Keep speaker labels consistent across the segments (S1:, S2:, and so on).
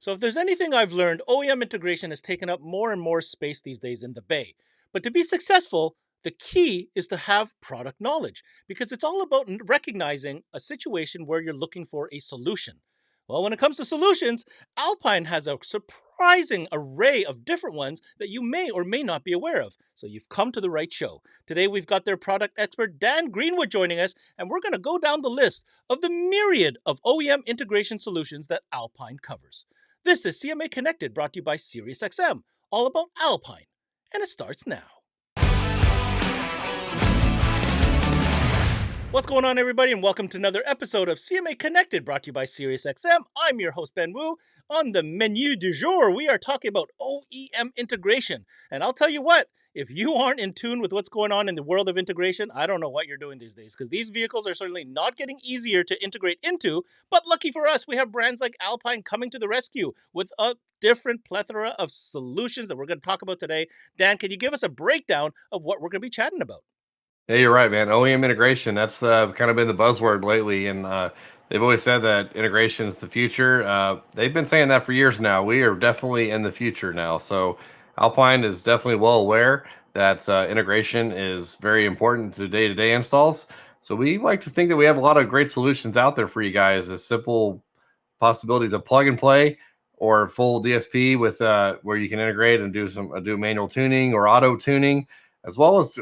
S1: So if there's anything I've learned, OEM integration has taken up more and more space these days in the Bay. But to be successful, the key is to have product knowledge because it's all about recognizing a situation where you're looking for a solution. Well, when it comes to solutions, Alpine has a surprising array of different ones that you may or may not be aware of. So you've come to the right show. Today we've got their product expert Dan Greenwood joining us, and we're going to go down the list of the myriad of OEM integration solutions that Alpine covers. This is CMA Connected, brought to you by SiriusXM, all about Alpine, and it starts now. What's going on, everybody, and welcome to another episode of CMA Connected, brought to you by SiriusXM. I'm your host, Ben Wu. On the menu du jour, we are talking about OEM integration. And I'll tell you what, if you aren't in tune with what's going on in the world of integration, I don't know what you're doing these days, because these vehicles are certainly not getting easier to integrate into. But lucky for us, we have brands like Alpine coming to the rescue with a different plethora of solutions that we're going to talk about today. Dan, can you give us a breakdown of what we're going to be chatting about?
S2: Yeah, you're right, man. OEM integration, that's kind of been the buzzword lately. And they've always said that integration is the future. They've been saying that for years now. We are definitely in the future now. So Alpine is definitely well aware that integration is very important to day-to-day installs. So we like to think that we have a lot of great solutions out there for you guys, as simple possibilities of plug and play or full DSP with where you can integrate and do manual tuning or auto tuning, as well as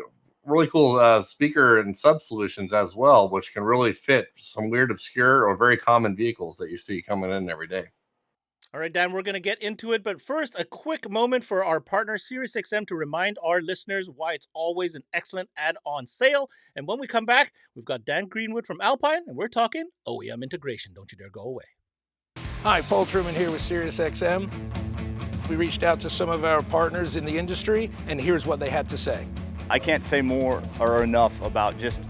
S2: really cool speaker and sub solutions as well, which can really fit some weird, obscure, or very common vehicles that you see coming in every day.
S1: All right, Dan, we're going to get into it. But first, a quick moment for our partner, SiriusXM, to remind our listeners why it's always an excellent add-on sale. And when we come back, we've got Dan Greenwood from Alpine, and we're talking OEM integration. Don't you dare go away.
S3: Hi, Paul Truman here with SiriusXM. We reached out to some of our partners in the industry, and here's what they had to say.
S4: I can't say more or enough about just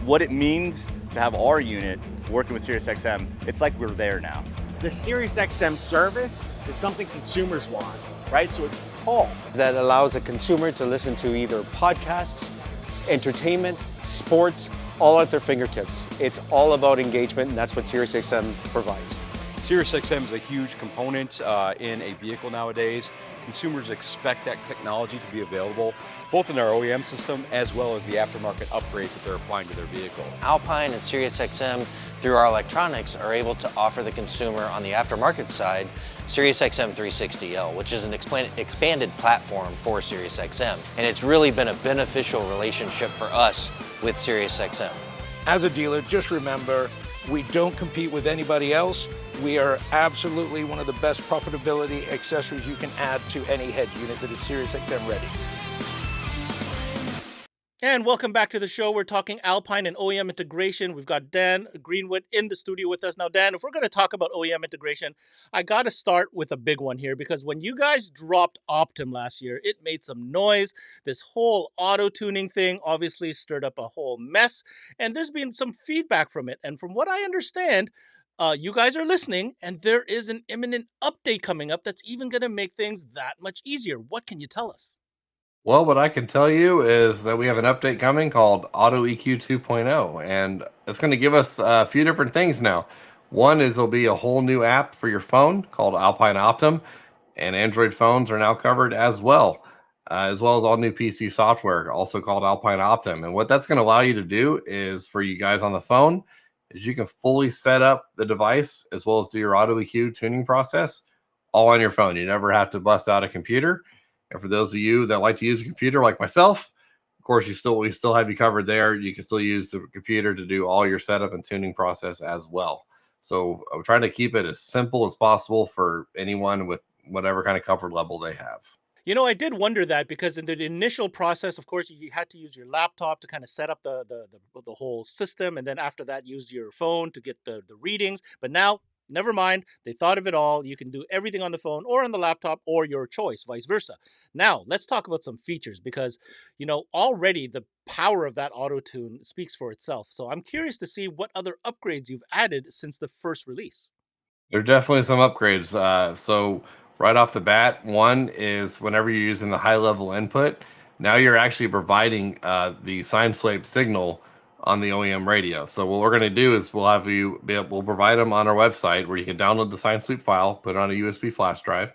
S4: what it means to have our unit working with SiriusXM. It's like we're there now.
S5: The SiriusXM service is something consumers want, right? So it's Paul.
S6: That allows a consumer to listen to either podcasts, entertainment, sports, all at their fingertips. It's all about engagement, and that's what SiriusXM provides.
S7: SiriusXM is a huge component in a vehicle nowadays. Consumers expect that technology to be available both in our OEM system as well as the aftermarket upgrades that they're applying to their vehicle.
S8: Alpine and SiriusXM, through our electronics, are able to offer the consumer on the aftermarket side SiriusXM 360L, which is an expanded platform for SiriusXM. And it's really been a beneficial relationship for us with SiriusXM.
S3: As a dealer, just remember, we don't compete with anybody else. We are absolutely one of the best profitability accessories you can add to any head unit that is SiriusXM ready.
S1: And welcome back to the show. We're talking Alpine and OEM integration. We've got Dan Greenwood in the studio with us. Now, Dan, if we're going to talk about OEM integration, I got to start with a big one here, because when you guys dropped Optim last year, it made some noise. This whole auto-tuning thing obviously stirred up a whole mess, and there's been some feedback from it. And from what I understand, you guys are listening, and there is an imminent update coming up that's even going to make things that much easier. What can you tell us?
S2: Well, what I can tell you is that we have an update coming called Auto EQ 2.0, and it's going to give us a few different things now. One is there'll be a whole new app for your phone called Alpine Optim, and Android phones are now covered as well as all new PC software, also called Alpine Optim. And what that's going to allow you to do is, for you guys on the phone, is you can fully set up the device as well as do your auto EQ tuning process all on your phone. You never have to bust out a computer. And for those of you that like to use a computer like myself, of course, we still have you covered there. You can still use the computer to do all your setup and tuning process as well. So I'm trying to keep it as simple as possible for anyone with whatever kind of comfort level they have.
S1: You know, I did wonder that, because in the initial process, of course, you had to use your laptop to kind of set up the whole system. And then after that, use your phone to get the readings. But now, never mind. They thought of it all. You can do everything on the phone or on the laptop, or your choice, vice versa. Now, let's talk about some features, because, you know, already the power of that auto tune speaks for itself. So I'm curious to see what other upgrades you've added since the first release.
S2: There are definitely some upgrades. So right off the bat, one is whenever you're using the high level input, now you're actually providing the sine wave signal on the OEM radio. So what we're going to do is we'll provide them on our website where you can download the science loop file, put it on a USB flash drive,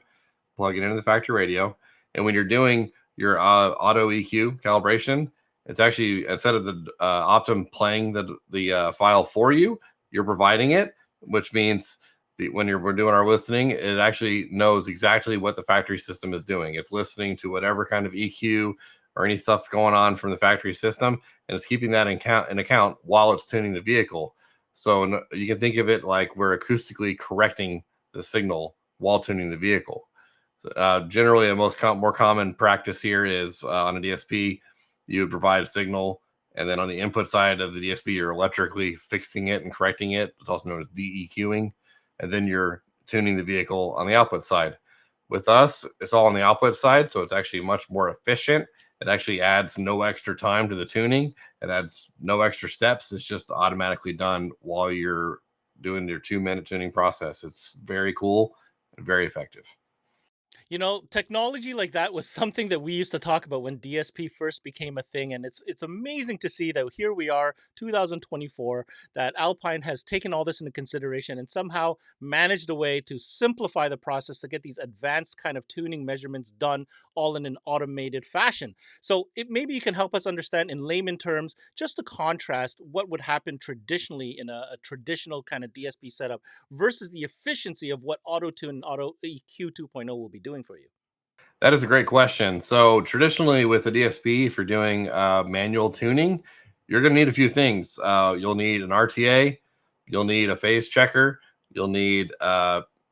S2: plug it into the factory radio, and when you're doing your auto EQ calibration, it's actually, instead of the Optim playing the file for you, you're providing it, which means we're doing our listening, it actually knows exactly what the factory system is doing. It's listening to whatever kind of EQ or any stuff going on from the factory system, and it's keeping that in account while it's tuning the vehicle. So you can think of it like we're acoustically correcting the signal while tuning the vehicle. Generally, a more common practice here is on a DSP, you would provide a signal, and then on the input side of the DSP, you're electrically fixing it and correcting it. It's also known as DEQing, and then you're tuning the vehicle on the output side. With us, it's all on the output side, so it's actually much more efficient. It actually adds no extra time to the tuning. It adds no extra steps. It's just automatically done while you're doing your 2-minute tuning process. It's very cool and very effective.
S1: Technology like that was something that we used to talk about when DSP first became a thing, and it's amazing to see that here we are, 2024, that Alpine has taken all this into consideration and somehow managed a way to simplify the process to get these advanced kind of tuning measurements done all in an automated fashion. So maybe you can help us understand in layman terms, just to contrast what would happen traditionally in a traditional kind of DSP setup versus the efficiency of what Auto Tune and Auto EQ 2.0 will be doing for you.
S2: That is a great question. So traditionally with the DSP, if you're doing manual tuning, you're going to need a few things. You'll need an RTA, you'll need a phase checker, you'll need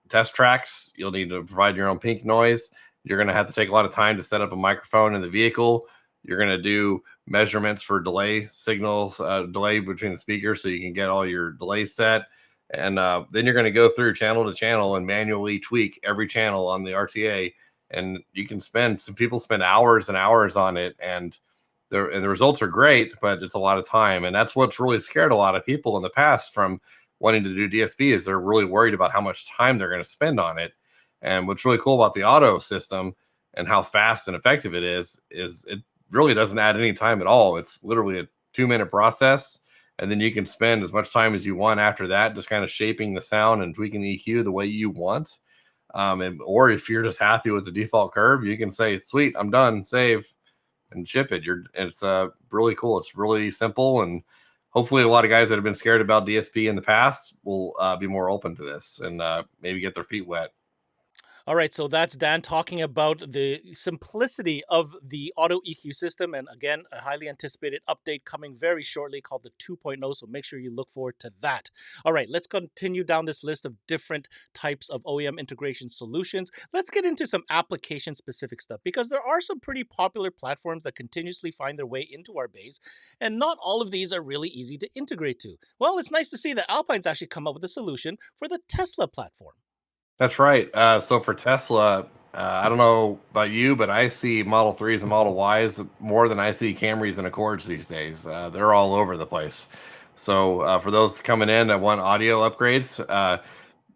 S2: test tracks, you'll need to provide your own pink noise. You're going to have to take a lot of time to set up a microphone in the vehicle. You're going to do measurements for delay signals, delay between the speakers, so you can get all your delay set. And then you're going to go through channel to channel and manually tweak every channel on the RTA. And some people spend hours and hours on it, and the results are great, but it's a lot of time. And that's what's really scared a lot of people in the past from wanting to do DSP, is they're really worried about how much time they're going to spend on it. And what's really cool about the auto system and how fast and effective it is it really doesn't add any time at all. It's literally a 2-minute process. And then you can spend as much time as you want after that, just kind of shaping the sound and tweaking the EQ the way you want. Or if you're just happy with the default curve, you can say, sweet, I'm done, save, and ship it. It's really cool. It's really simple. And hopefully a lot of guys that have been scared about DSP in the past will be more open to this and maybe get their feet wet.
S1: All right, so that's Dan talking about the simplicity of the Auto EQ system. And again, a highly anticipated update coming very shortly called the 2.0. So make sure you look forward to that. All right, let's continue down this list of different types of OEM integration solutions. Let's get into some application specific stuff, because there are some pretty popular platforms that continuously find their way into our base. And not all of these are really easy to integrate to. Well, it's nice to see that Alpine's actually come up with a solution for the Tesla platform.
S2: That's right. So for Tesla, I don't know about you, but I see Model 3s and Model Ys more than I see Camrys and Accords these days. They're all over the place. So for those coming in that want audio upgrades,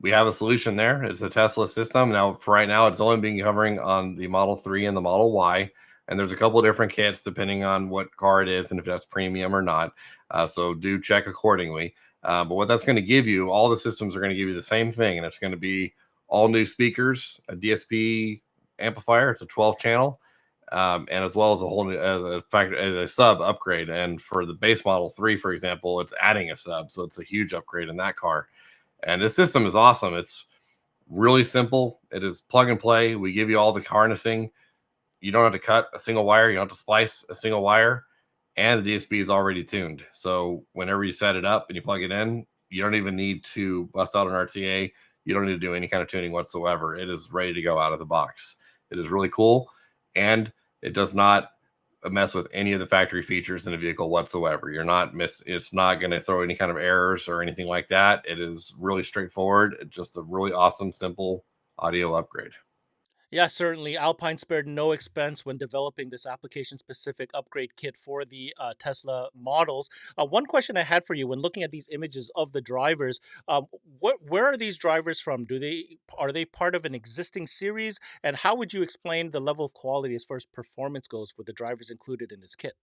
S2: we have a solution there. It's a Tesla system. Now, for right now, it's only been covering on the Model 3 and the Model Y. And there's a couple of different kits depending on what car it is and if that's premium or not. So do check accordingly. But what that's going to give you, all the systems are going to give you the same thing, and it's going to be all new speakers, a DSP amplifier. It's a 12 channel, and as well as a whole new, as a sub upgrade. And for the base Model 3, for example, it's adding a sub, so it's a huge upgrade in that car. And this system is awesome. It's really simple. It is plug and play. We give you all the harnessing. You don't have to cut a single wire. You don't have to splice a single wire, and the DSP is already tuned. So whenever you set it up and you plug it in, you don't even need to bust out an RTA. You don't need to do any kind of tuning whatsoever. It is ready to go out of the box. It is really cool, and it does not mess with any of the factory features in the vehicle whatsoever. It's not going to throw any kind of errors or anything like that. It is really straightforward. It's just a really awesome, simple audio upgrade.
S1: Yeah, certainly. Alpine spared no expense when developing this application specific upgrade kit for the Tesla models. One question I had for you when looking at these images of the drivers, where are these drivers from? Are they part of an existing series? And how would you explain the level of quality as far as performance goes with the drivers included in this kit?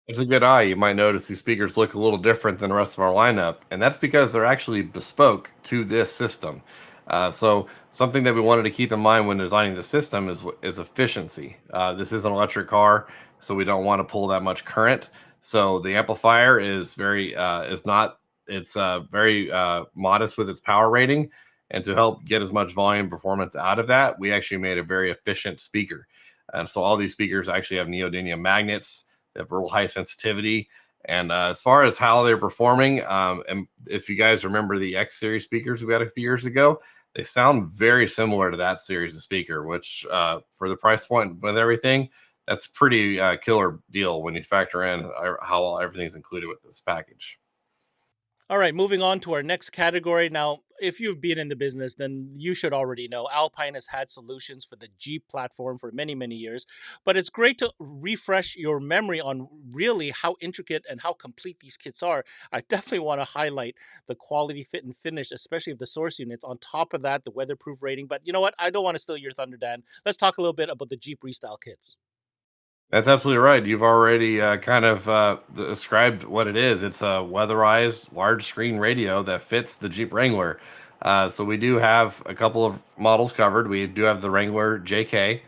S2: It's a good eye. You might notice these speakers look a little different than the rest of our lineup, and that's because they're actually bespoke to this system. So something that we wanted to keep in mind when designing the system is efficiency. This is an electric car, so we don't want to pull that much current. So the amplifier is very modest with its power rating, and to help get as much volume performance out of that, we actually made a very efficient speaker. And so all these speakers actually have neodymium magnets. They have real high sensitivity. And as far as how they're performing, and if you guys remember the X series speakers we had a few years ago, they sound very similar to that series of speaker, which for the price point with everything, that's pretty killer deal when you factor in how everything's included with this package.
S1: All right, moving on to our next category. Now, if you've been in the business, then you should already know Alpine has had solutions for the Jeep platform for many, many years. But it's great to refresh your memory on really how intricate and how complete these kits are. I definitely want to highlight the quality, fit, and finish, especially of the source units. On top of that, the weatherproof rating. But you know what? I don't want to steal your thunder, Dan. Let's talk a little bit about the Jeep Restyle kits.
S2: That's absolutely right. You've already kind of described what it is. It's a weatherized large screen radio that fits the Jeep Wrangler. So we do have a couple of models covered. We do have the Wrangler JK,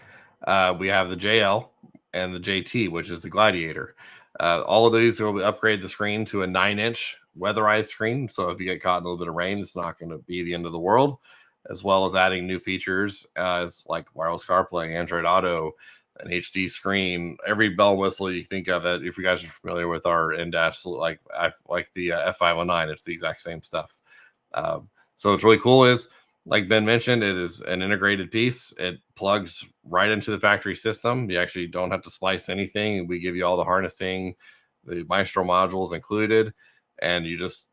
S2: we have the JL, and the JT, which is the Gladiator. All of these will upgrade the screen to a 9-inch weatherized screen. So if you get caught in a little bit of rain, it's not going to be the end of the world, as well as adding new features as like wireless CarPlay, Android Auto, an HD screen, every bell and whistle you think of it. If you guys are familiar with our in-dash, like the F509, it's the exact same stuff. So what's really cool is, like Ben mentioned, it is an integrated piece. It plugs right into the factory system. You actually don't have to splice anything. We give you all the harnessing, the Maestro modules included, and you just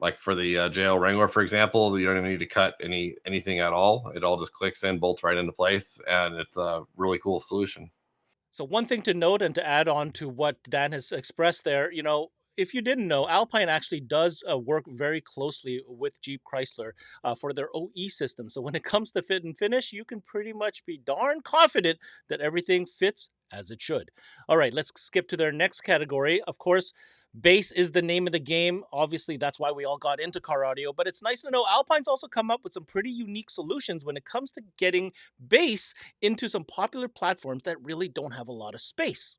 S2: like for the JL Wrangler, for example, you don't even need to cut anything at all. It all just clicks in, bolts right into place, and it's a really cool solution.
S1: So one thing to note and to add on to what Dan has expressed there, if you didn't know, Alpine actually does work very closely with Jeep Chrysler for their OE system. So when it comes to fit and finish, you can pretty much be darn confident that everything fits as it should. All right, let's skip to their next category. Of course, bass is the name of the game. Obviously, that's why we all got into car audio. But it's nice to know Alpine's also come up with some pretty unique solutions when it comes to getting bass into some popular platforms that really don't have a lot of space.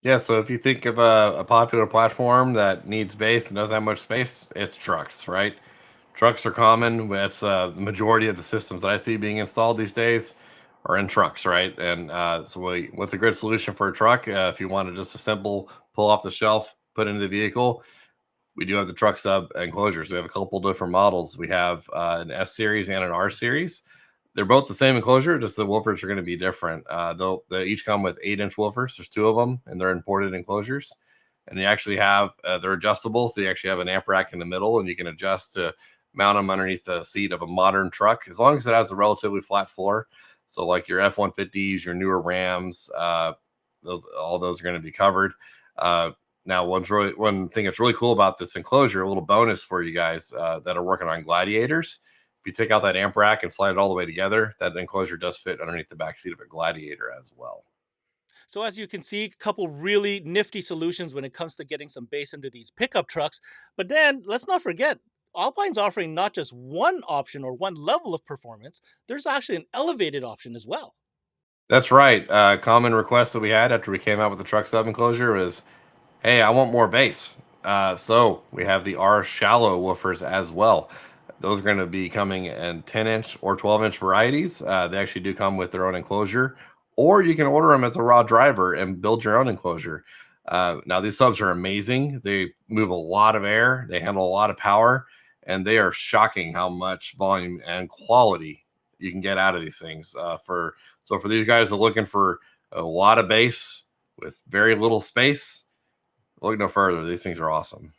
S2: Yeah, so if you think of a popular platform that needs space and doesn't have much space, it's trucks, right? Trucks are common. That's the majority of the systems that I see being installed these days are in trucks, right? And what's a good solution for a truck? If you wanted just a simple pull off the shelf, put into the vehicle, we do have the truck sub enclosures. We have a couple different models. We have an S series and an R series. They're both the same enclosure, just the woofers are going to be different. They each come with 8-inch woofers. There's two of them, and they're imported enclosures. And you actually have they're adjustable, so you actually have an amp rack in the middle, and you can adjust to mount them underneath the seat of a modern truck, as long as it has a relatively flat floor. So, like your F-150s, your newer Rams, all those are going to be covered. Now, one thing that's really cool about this enclosure, a little bonus for you guys that are working on Gladiators. If you take out that amp rack and slide it all the way together, that enclosure does fit underneath the back seat of a Gladiator as well.
S1: So as you can see, a couple really nifty solutions when it comes to getting some bass into these pickup trucks. But then let's not forget, Alpine's offering not just one option or one level of performance, there's actually an elevated option as well.
S2: That's right. Common request that we had after we came out with the truck sub enclosure was, hey, I want more bass. So we have the R shallow woofers as well. Those are going to be coming in 10-inch or 12-inch varieties. They actually do come with their own enclosure, or you can order them as a raw driver and build your own enclosure. Now, these subs are amazing. They move a lot of air, they handle a lot of power, and they are shocking how much volume and quality you can get out of these things. For these guys that are looking for a lot of bass with very little space, look no further. These things are awesome.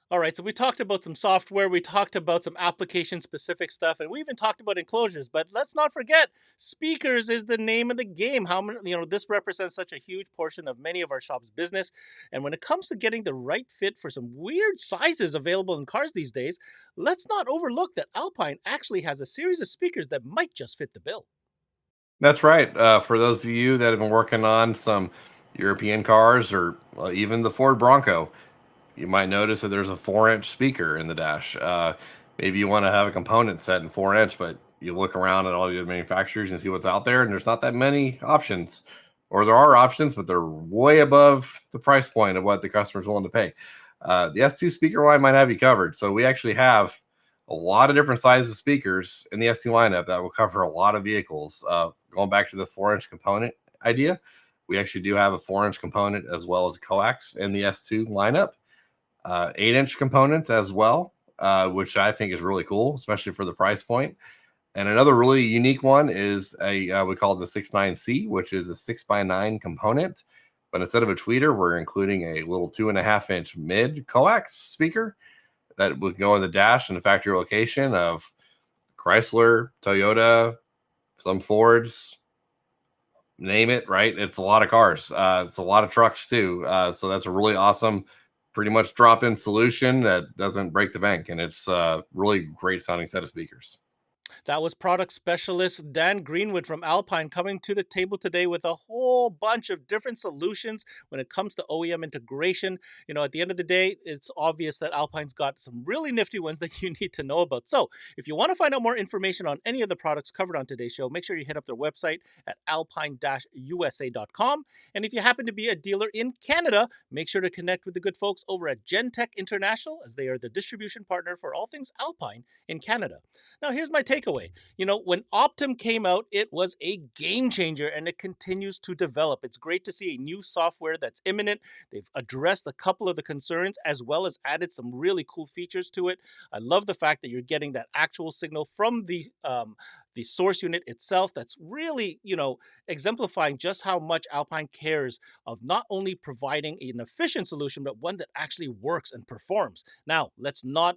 S1: All right, so we talked about some software, we talked about some application specific stuff, and we even talked about enclosures. But let's not forget, speakers is the name of the game. How many, this represents such a huge portion of many of our shop's business. And when it comes to getting the right fit for some weird sizes available in cars these days, let's not overlook that Alpine actually has a series of speakers that might just fit the bill.
S2: That's right. For those of you that have been working on some European cars or even the Ford Bronco, you might notice that there's a 4-inch speaker in the dash. Maybe you want to have a component set in 4-inch, but you look around at all the other manufacturers and see what's out there, and there's not that many options. Or there are options, but they're way above the price point of what the customer's willing to pay. The S2 speaker line might have you covered. So we actually have a lot of different sizes of speakers in the S2 lineup that will cover a lot of vehicles. Going back to the 4-inch component idea, we actually do have a 4-inch component as well as a coax in the S2 lineup. 8-inch components as well, which I think is really cool, especially for the price point. And another really unique one is we call it the 69C, which is a 6x9 component. But instead of a tweeter, we're including a little 2.5-inch mid coax speaker that would go in the dash in the factory location of Chrysler, Toyota, some Fords, name it, right? It's a lot of cars. It's a lot of trucks too. So that's a really awesome, pretty much drop-in solution that doesn't break the bank. And it's a really great sounding set of speakers.
S1: That was product specialist Dan Greenwood from Alpine coming to the table today with a whole bunch of different solutions when it comes to OEM integration. You know, at the end of the day, it's obvious that Alpine's got some really nifty ones that you need to know about. So if you want to find out more information on any of the products covered on today's show, make sure you hit up their website at alpine-usa.com. And if you happen to be a dealer in Canada, make sure to connect with the good folks over at Gentech International, as they are the distribution partner for all things Alpine in Canada. Now, here's my takeaway. You know, when Optum came out, it was a game changer and it continues to develop. It's great to see a new software that's imminent. They've addressed a couple of the concerns as well as added some really cool features to it. I love the fact that you're getting that actual signal from the source unit itself. That's really, you know, exemplifying just how much Alpine cares of not only providing an efficient solution, but one that actually works and performs. Now, let's not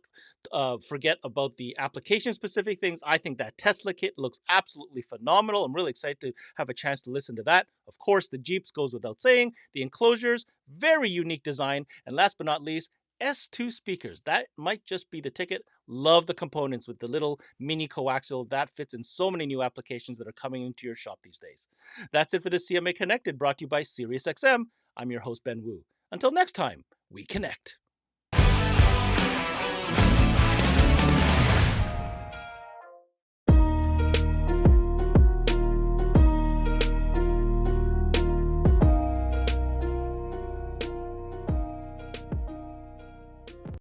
S1: forget about the application-specific things. I think that Tesla kit looks absolutely phenomenal. I'm really excited to have a chance to listen to that. Of course, the Jeeps goes without saying. The enclosures, very unique design. And last but not least, S2 speakers. That might just be the ticket. Love the components with the little mini coaxial. That fits in so many new applications that are coming into your shop these days. That's it for the CMA Connected, brought to you by SiriusXM. I'm your host, Ben Wu. Until next time, we connect.